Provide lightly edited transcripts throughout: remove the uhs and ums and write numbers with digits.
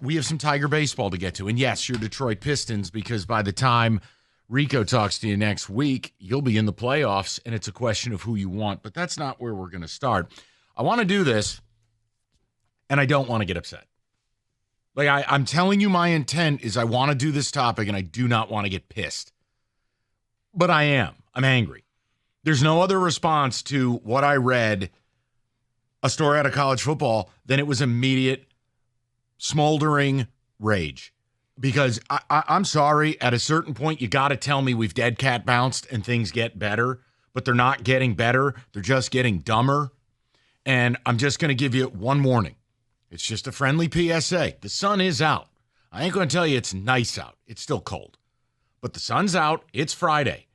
We have some Tiger baseball to get to. And yes, your Detroit Pistons, because by the time Rico talks to you next week, you'll be in the playoffs, and it's a question of who you want. But that's not where we're going to start. I want to do this, and I don't want to get upset. Like, I'm telling you, my intent is I want to do this topic, and I do not want to get pissed. But I am. I'm angry. There's no other response to what I read, a story out of college football, than it was immediate, smoldering rage. Because I'm sorry, at a certain point, you got to tell me we've dead cat bounced and things get better, but they're not getting better. They're just getting dumber. And I'm just going to give you one warning. It's just a friendly PSA. The sun is out. I ain't going to tell you it's nice out. It's still cold. But the sun's out. It's Friday.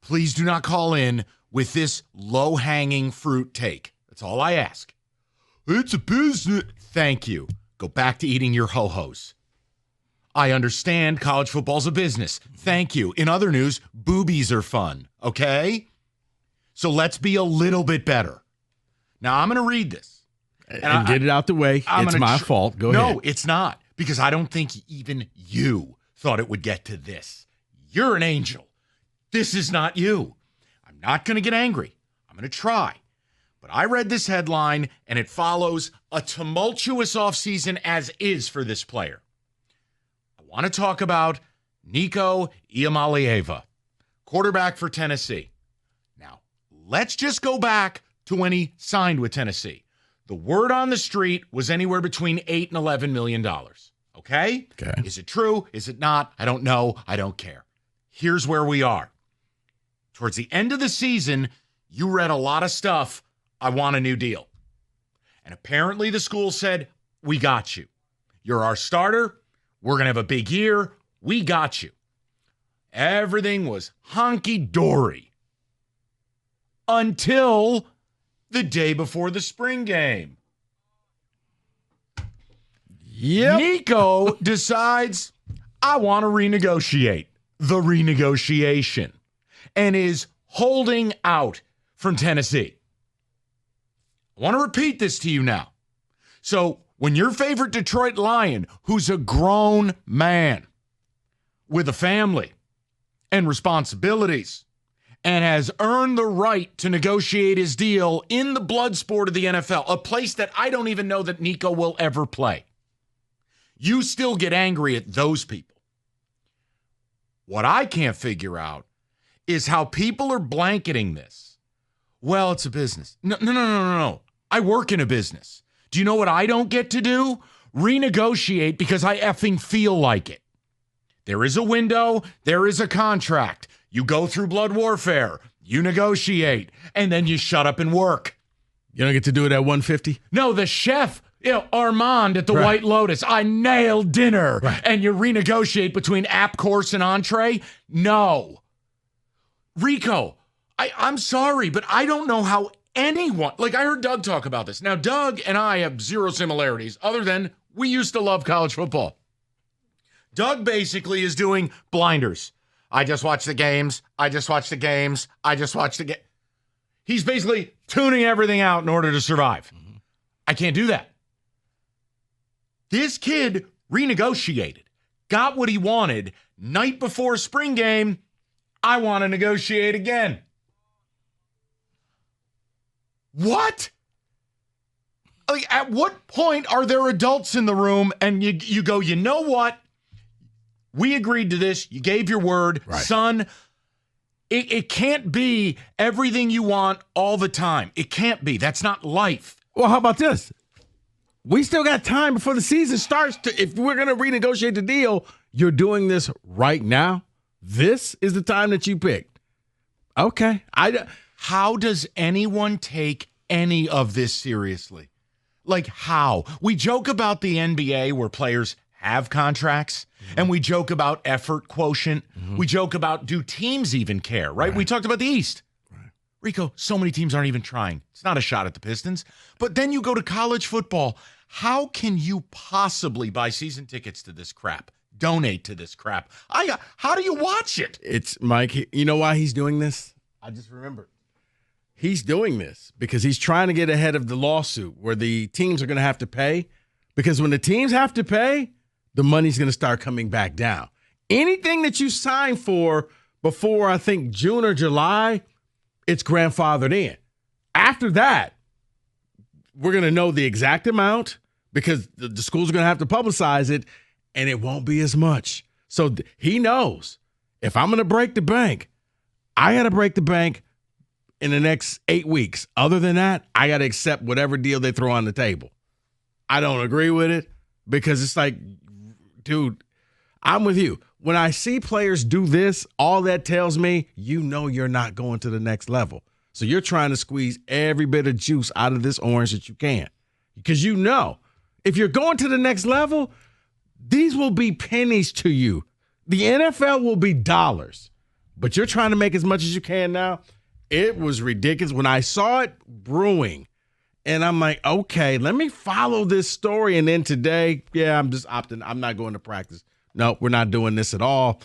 Please do not call in with this low-hanging fruit take. That's all I ask. It's a business. Thank you. Go back to eating your ho-hos. I understand college football's a business. Thank you. In other news, boobies are fun, okay? So let's be a little bit better. Now, I'm going to read this. And get it out the way. It's my fault. Go ahead. No, it's not. Because I don't think even you thought it would get to this. You're an angel. This is not you. I'm not going to get angry. I'm going to try. But I read this headline, and it follows a tumultuous offseason as is for this player. I want to talk about Nico Iamaleava, quarterback for Tennessee. Now, let's just go back to when he signed with Tennessee. The word on the street was anywhere between $8 and $11 million. Okay? Is it true? Is it not? I don't know. I don't care. Here's where we are. Towards the end of the season, you read a lot of stuff. I want a new deal. And apparently the school said, we got you. You're our starter. We're going to have a big year. We got you. Everything was hunky-dory until the day before the spring game. Yep. Nico decides, I want to renegotiate the renegotiation, and is holding out from Tennessee. I want to repeat this to you now. So when your favorite Detroit Lion, who's a grown man with a family and responsibilities and has earned the right to negotiate his deal in the blood sport of the NFL, a place that I don't even know that Nico will ever play, you still get angry at those people. What I can't figure out is how people are blanketing this. Well, it's a business. No. I work in a business. Do you know what I don't get to do? Renegotiate because I effing feel like it. There is a window. There is a contract. You go through blood warfare. You negotiate. And then you shut up and work. You don't get to do it at 150? No, the chef, Armand at the White Lotus. I nailed dinner. Right. And you renegotiate between app course and entree? No. Rico, I'm sorry, but I don't know how anyone, like I heard Doug talk about this. Now, Doug and I have zero similarities other than we used to love college football. Doug basically is doing blinders. I just watch the games. He's basically tuning everything out in order to survive. Mm-hmm. I can't do that. This kid renegotiated, got what he wanted. Night before spring game, I want to negotiate again. What? Like, at what point are there adults in the room and you go, you know what? We agreed to this. You gave your word. Right. Son, it can't be everything you want all the time. It can't be. That's not life. Well, how about this? We still got time before the season starts. If we're going to renegotiate the deal, you're doing this right now. This is the time that you picked. Okay. How does anyone take any of this seriously? Like, how? We joke about the NBA where players have contracts, and we joke about effort quotient. Mm-hmm. We joke about, do teams even care, right? We talked about the East. Right. Rico, so many teams aren't even trying. It's not a shot at the Pistons. But then you go to college football. How can you possibly buy season tickets to this crap? Donate to this crap? How do you watch it? It's Mike. You know why he's doing this? I just remembered. He's doing this because he's trying to get ahead of the lawsuit where the teams are going to have to pay Because when the teams have to pay, the money's going to start coming back down. Anything that you sign for before, I think, June or July, it's grandfathered in. After that, we're going to know the exact amount because the schools are going to have to publicize it, and it won't be as much. So he knows if I'm going to break the bank, I got to break the bank in the next 8 weeks. Other than that, I got to accept whatever deal they throw on the table. I don't agree with it because it's like, dude, I'm with you. When I see players do this, all that tells me you know you're not going to the next level. So you're trying to squeeze every bit of juice out of this orange that you can. Because you know, if you're going to the next level, these will be pennies to you. The NFL will be dollars. But you're trying to make as much as you can now. It was ridiculous. When I saw it brewing, and I'm like, okay, let me follow this story. And then today, I'm just opting. I'm not going to practice. No, we're not doing this at all.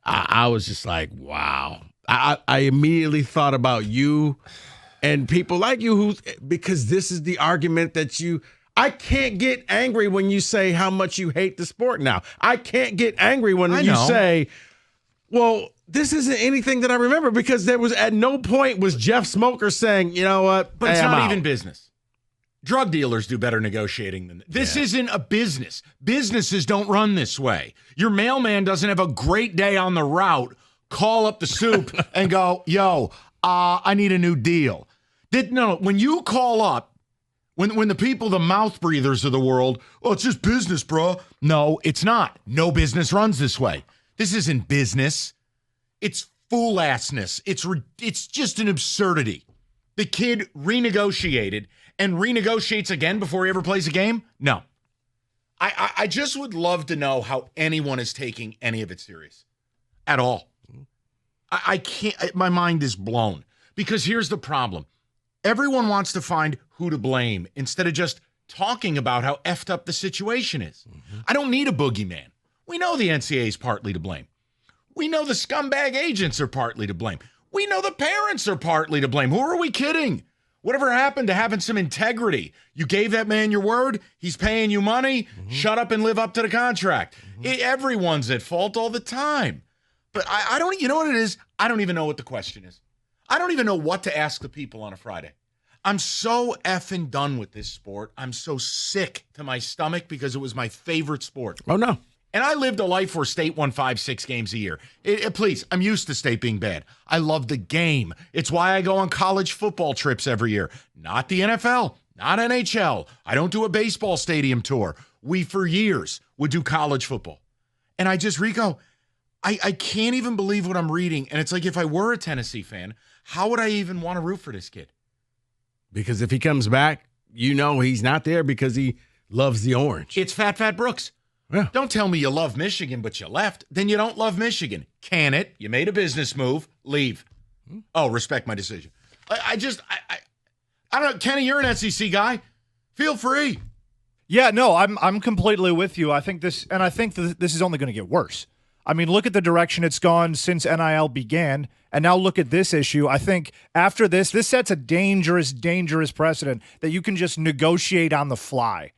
I was just like, wow. I immediately thought about you and people like you because this is the argument that I can't get angry when you say how much you hate the sport now. I can't get angry when you say, well, this isn't anything that I remember because there was at no point was Jeff Smoker saying, you know what? But it's not even business. Drug dealers do better negotiating than this. This isn't a business. Businesses don't run this way. Your mailman doesn't have a great day on the route, call up the soup and go, yo, I need a new deal. No, when you call up, when the people, the mouth breathers of the world, oh, it's just business, bro. No, it's not. No business runs this way. This isn't business. It's fool-assness. It's just an absurdity. The kid renegotiated and renegotiates again before he ever plays a game? No. I just would love to know how anyone is taking any of it serious at all. I can't, my mind is blown because here's the problem. Everyone wants to find who to blame instead of just talking about how effed up the situation is. Mm-hmm. I don't need a boogeyman. We know the NCAA is partly to blame. We know the scumbag agents are partly to blame. We know the parents are partly to blame. Who are we kidding? Whatever happened to having some integrity? You gave that man your word. He's paying you money. Mm-hmm. Shut up and live up to the contract. Mm-hmm. Everyone's at fault all the time. But I don't, you know what it is? I don't even know what the question is. I don't even know what to ask the people on a Friday. I'm so effing done with this sport. I'm so sick to my stomach because it was my favorite sport. Oh, no. And I lived a life where State won 5-6 games a year. Please, I'm used to State being bad. I love the game. It's why I go on college football trips every year. Not the NFL, not NHL. I don't do a baseball stadium tour. We, for years, would do college football. And Rico, I can't even believe what I'm reading. And it's like if I were a Tennessee fan, how would I even want to root for this kid? Because if he comes back, you know he's not there because he loves the orange. It's Fat Brooks. Yeah. Don't tell me you love Michigan, but you left. Then you don't love Michigan. Can it? You made a business move. Leave. Oh, respect my decision. I don't know. Kenny, you're an SEC guy. Feel free. Yeah, no, I'm completely with you. I think this is only going to get worse. I mean, look at the direction it's gone since NIL began, and now look at this issue. I think after this sets a dangerous, dangerous precedent that you can just negotiate on the fly.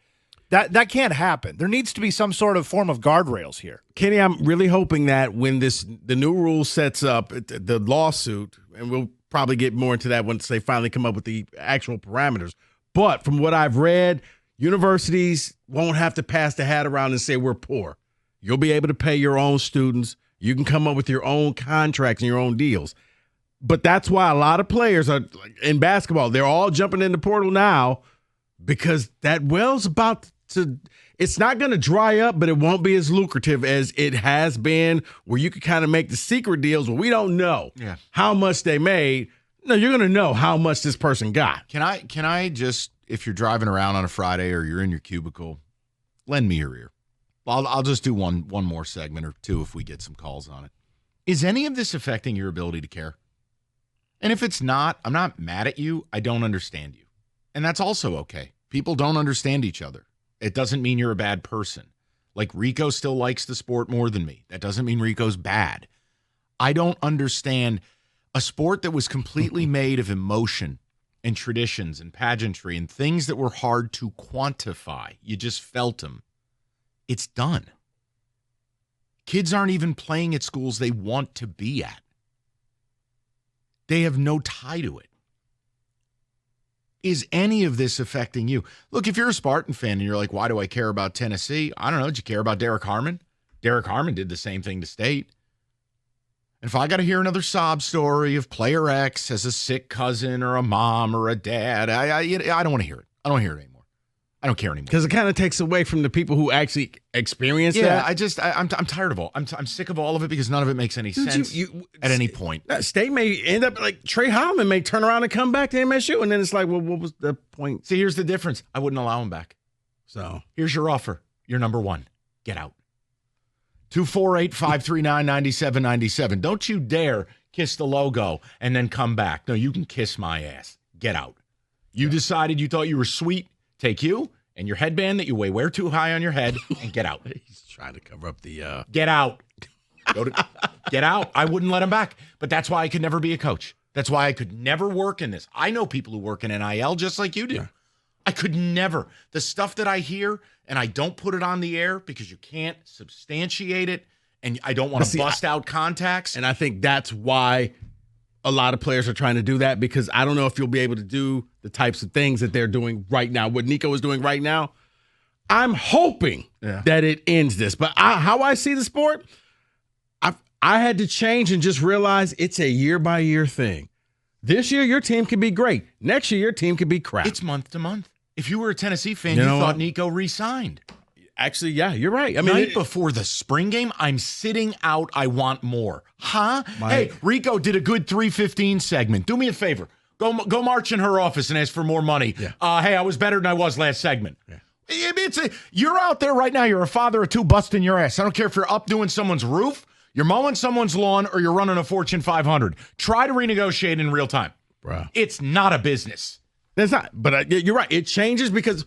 That can't happen. There needs to be some sort of form of guardrails here. Kenny, I'm really hoping that when the new rule sets up the lawsuit, and we'll probably get more into that once they finally come up with the actual parameters. But from what I've read, universities won't have to pass the hat around and say we're poor. You'll be able to pay your own students. You can come up with your own contracts and your own deals. But that's why a lot of players are in basketball. They're all jumping in the portal now because that well's about to – it's not going to dry up, but it won't be as lucrative as it has been where you can kind of make the secret deals where we don't know how much they made. No, you're going to know how much this person got. Can I just, if you're driving around on a Friday or you're in your cubicle, lend me your ear. I'll just do one more segment or two if we get some calls on it. Is any of this affecting your ability to care? And if it's not, I'm not mad at you. I don't understand you. And that's also okay. People don't understand each other. It doesn't mean you're a bad person. Like Rico still likes the sport more than me. That doesn't mean Rico's bad. I don't understand a sport that was completely made of emotion and traditions and pageantry and things that were hard to quantify. You just felt them. It's done. Kids aren't even playing at schools they want to be at. They have no tie to it. Is any of this affecting you? Look, if you're a Spartan fan and you're like, why do I care about Tennessee? I don't know. Did you care about Derek Harmon? Derek Harmon did the same thing to State. And if I got to hear another sob story of player X as a sick cousin or a mom or a dad, I don't want to hear it. I don't want to hear it anymore. I don't care anymore. Because it kind of takes away from the people who actually experience that. Yeah, I'm tired of all. I'm sick of all of it because none of it makes any sense at any point. State may end up like Trey Holloman may turn around and come back to MSU, and then it's like, well, what was the point? See, here's the difference. I wouldn't allow him back. So here's your offer. You're number one. Get out. 248-539-9797. Don't you dare kiss the logo and then come back. No, you can kiss my ass. Get out. You decided you thought you were sweet. Take you and your headband that you wear too high on your head and get out. He's trying to cover up the Get out. Get out. I wouldn't let him back. But that's why I could never be a coach. That's why I could never work in this. I know people who work in NIL just like you do. Yeah. I could never. The stuff that I hear, and I don't put it on the air because you can't substantiate it, and I don't want to bust out contacts. And I think that's why a lot of players are trying to do that, because I don't know if you'll be able to do the types of things that they're doing right now. What Nico is doing right now, I'm hoping that it ends this. But how I see the sport, I had to change and just realize it's a year-by-year thing. This year, your team could be great. Next year, your team could be crap. It's month to month. If you were a Tennessee fan, you thought Nico re-signed. Actually, yeah, you're right. I mean, night before the spring game, I'm sitting out. I want more. Huh? Hey, Rico did a good 3:15 segment. Do me a favor. Go march in her office and ask for more money. Yeah. Hey, I was better than I was last segment. Yeah. You're out there right now. You're a father of two busting your ass. I don't care if you're up doing someone's roof, you're mowing someone's lawn, or you're running a Fortune 500. Try to renegotiate in real time. Bruh. It's not a business. It's not. But you're right. It changes because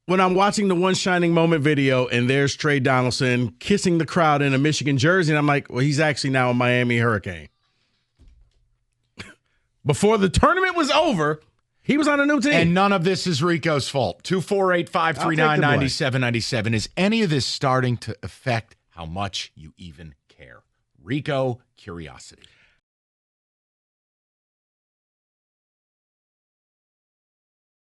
when I'm watching the One Shining Moment video and there's Trey Donaldson kissing the crowd in a Michigan jersey, and I'm like, well, he's actually now a Miami Hurricane. Before the tournament was over, he was on a new team. And none of this is Rico's fault. 248-539-9797. Is any of this starting to affect how much you even care? Rico, curiosity.